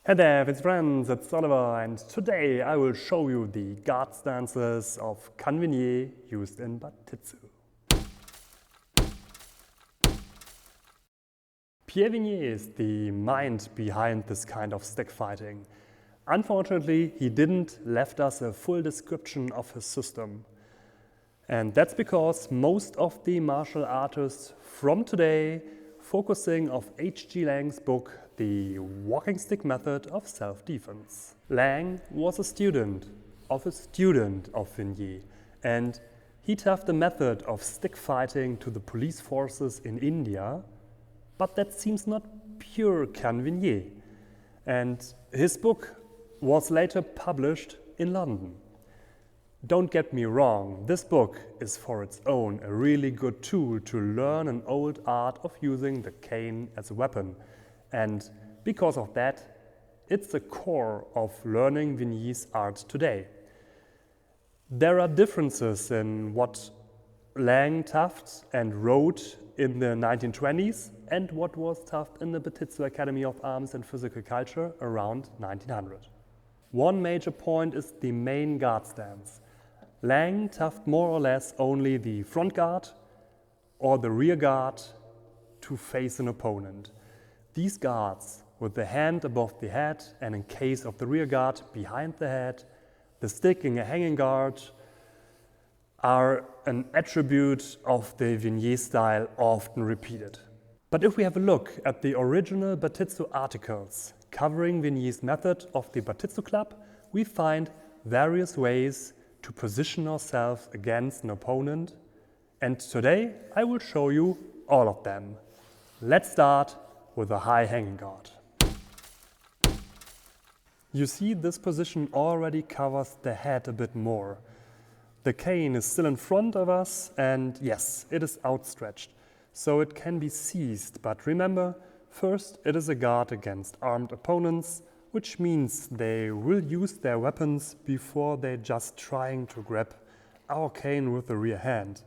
Hey there, it's friends, it's Oliver, and today I will show you the guard stances of canne Vigny used in Bartitsu. Pierre Vigny is the mind behind this kind of stick fighting. Unfortunately, he didn't left us a full description of his system. And that's because most of the martial artists from today focusing on H.G. Lang's book, The Walking Stick Method of Self-Defense. Lang was a student of Vigny, and he taught the method of stick fighting to the police forces in India, but that seems not pure canne Vigny. And his book was later published in London. Don't get me wrong, this book is for its own a really good tool to learn an old art of using the cane as a weapon. And because of that, it's the core of learning Vigny's art today. There are differences in what Lang taught and wrote in the 1920s and what was taught in the Bartitsu Academy of Arms and Physical Culture around 1900. One major point is the main guard stance. Lang taught more or less only the front guard or the rear guard to face an opponent. These guards, with the hand above the head and in case of the rear guard behind the head, the stick in a hanging guard, are an attribute of the Vigny style often repeated. But if we have a look at the original Bartitsu articles covering Vigny's method of the Bartitsu Club, we find various ways to position ourselves against an opponent, and today I will show you all of them. Let's start with a high hanging guard. You see, this position already covers the head a bit more. The cane is still in front of us and yes, it is outstretched, so it can be seized, but remember, first it is a guard against armed opponents, which means they will use their weapons before they're just trying to grab our cane with the rear hand.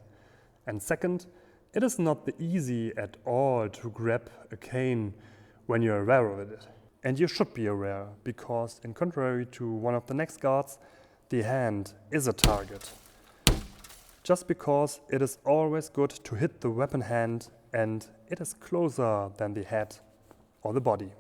And second, it is not easy at all to grab a cane when you're aware of it. And you should be aware, because in contrary to one of the next guards, the hand is a target. Just because it is always good to hit the weapon hand and it is closer than the head or the body.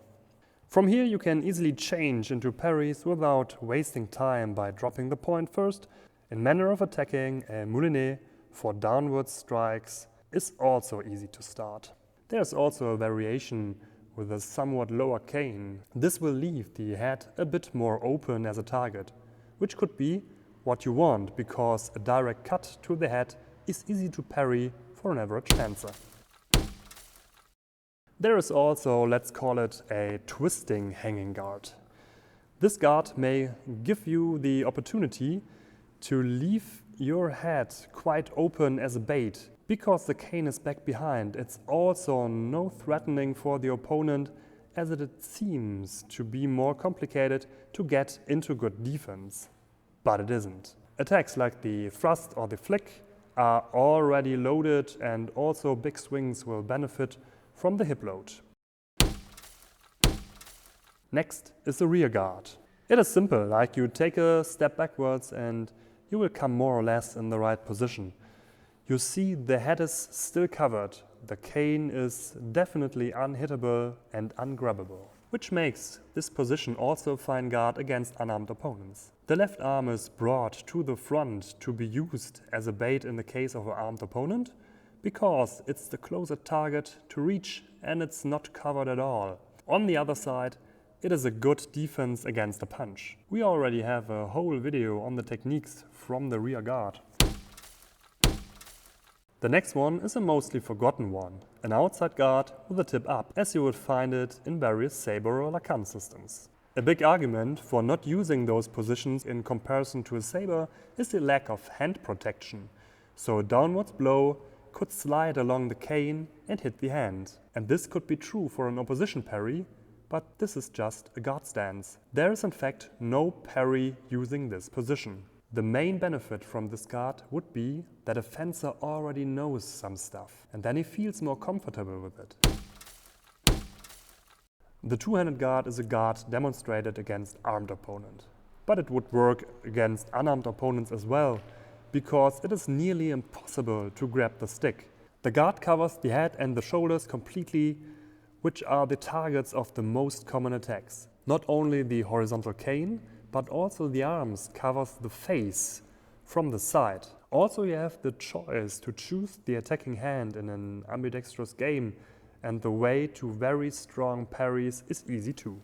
From here you can easily change into parries without wasting time by dropping the point first. In manner of attacking, a moulinet for downward strikes is also easy to start. There's also a variation with a somewhat lower cane. This will leave the head a bit more open as a target, which could be what you want, because a direct cut to the head is easy to parry for an average fencer. There is also, let's call it, a twisting hanging guard. This guard may give you the opportunity to leave your head quite open as a bait. Because the cane is back behind, it's also no threatening for the opponent, as it seems to be more complicated to get into good defense. But it isn't. Attacks like the thrust or the flick are already loaded, and also big swings will benefit from the hip load. Next is the rear guard. It is simple, like you take a step backwards and you will come more or less in the right position. You see, the head is still covered. The cane is definitely unhittable and ungrabbable, which makes this position also a fine guard against unarmed opponents. The left arm is brought to the front to be used as a bait in the case of an armed opponent, because it's the closer target to reach and it's not covered at all. On the other side, it is a good defense against a punch. We already have a whole video on the techniques from the rear guard. The next one is a mostly forgotten one, an outside guard with the tip up, as you would find it in various saber or lacan systems. A big argument for not using those positions in comparison to a saber is the lack of hand protection. So a downwards blow could slide along the cane and hit the hand. And this could be true for an opposition parry, but this is just a guard stance. There is in fact no parry using this position. The main benefit from this guard would be that a fencer already knows some stuff, and then he feels more comfortable with it. The two-handed guard is a guard demonstrated against armed opponent. But it would work against unarmed opponents as well, because it is nearly impossible to grab the stick. The guard covers the head and the shoulders completely, which are the targets of the most common attacks. Not only the horizontal cane, but also the arms covers the face from the side. Also, you have the choice to choose the attacking hand in an ambidextrous game, and the way to very strong parries is easy too.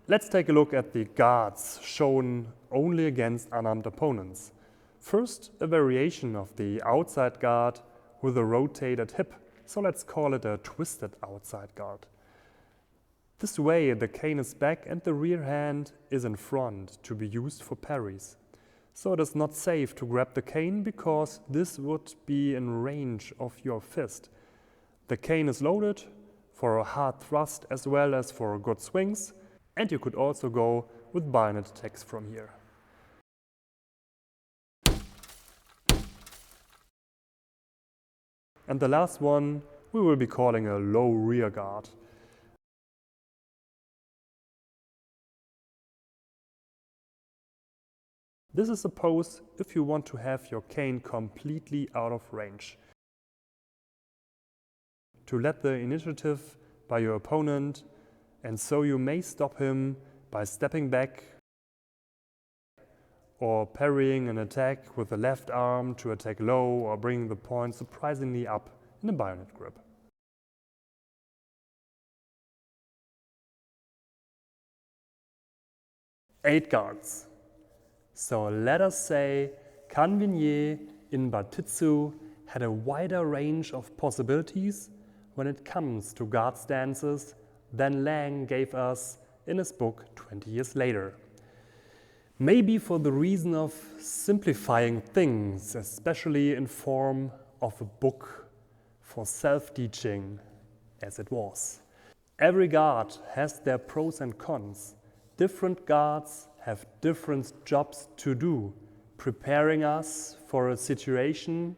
Let's take a look at the guards shown only against unarmed opponents. First, a variation of the outside guard with a rotated hip, so let's call it a twisted outside guard. This way the cane is back and the rear hand is in front to be used for parries. So it is not safe to grab the cane because this would be in range of your fist. The cane is loaded for a hard thrust as well as for good swings, and you could also go with bayonet attacks from here. And the last one we will be calling a low rear guard. This is a pose if you want to have your cane completely out of range. To let the initiative by your opponent, and so you may stop him by stepping back or parrying an attack with the left arm to attack low or bringing the point surprisingly up in a bayonet grip. Eight guards. So let us say Canne Vigny in Bartitsu had a wider range of possibilities when it comes to guard stances than Lang gave us in his book 20 years later. Maybe for the reason of simplifying things, especially in form of a book for self-teaching, as it was. Every guard has their pros and cons. Different guards have different jobs to do, preparing us for a situation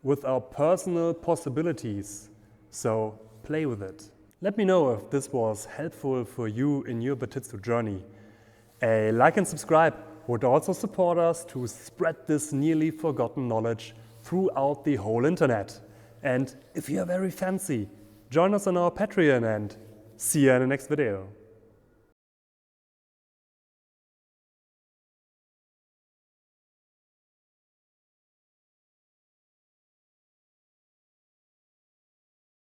with our personal possibilities. So play with it. Let me know if this was helpful for you in your Bartitsu journey. A like and subscribe would also support us to spread this nearly forgotten knowledge throughout the whole internet. And if you are very fancy, join us on our Patreon and see you in the next video.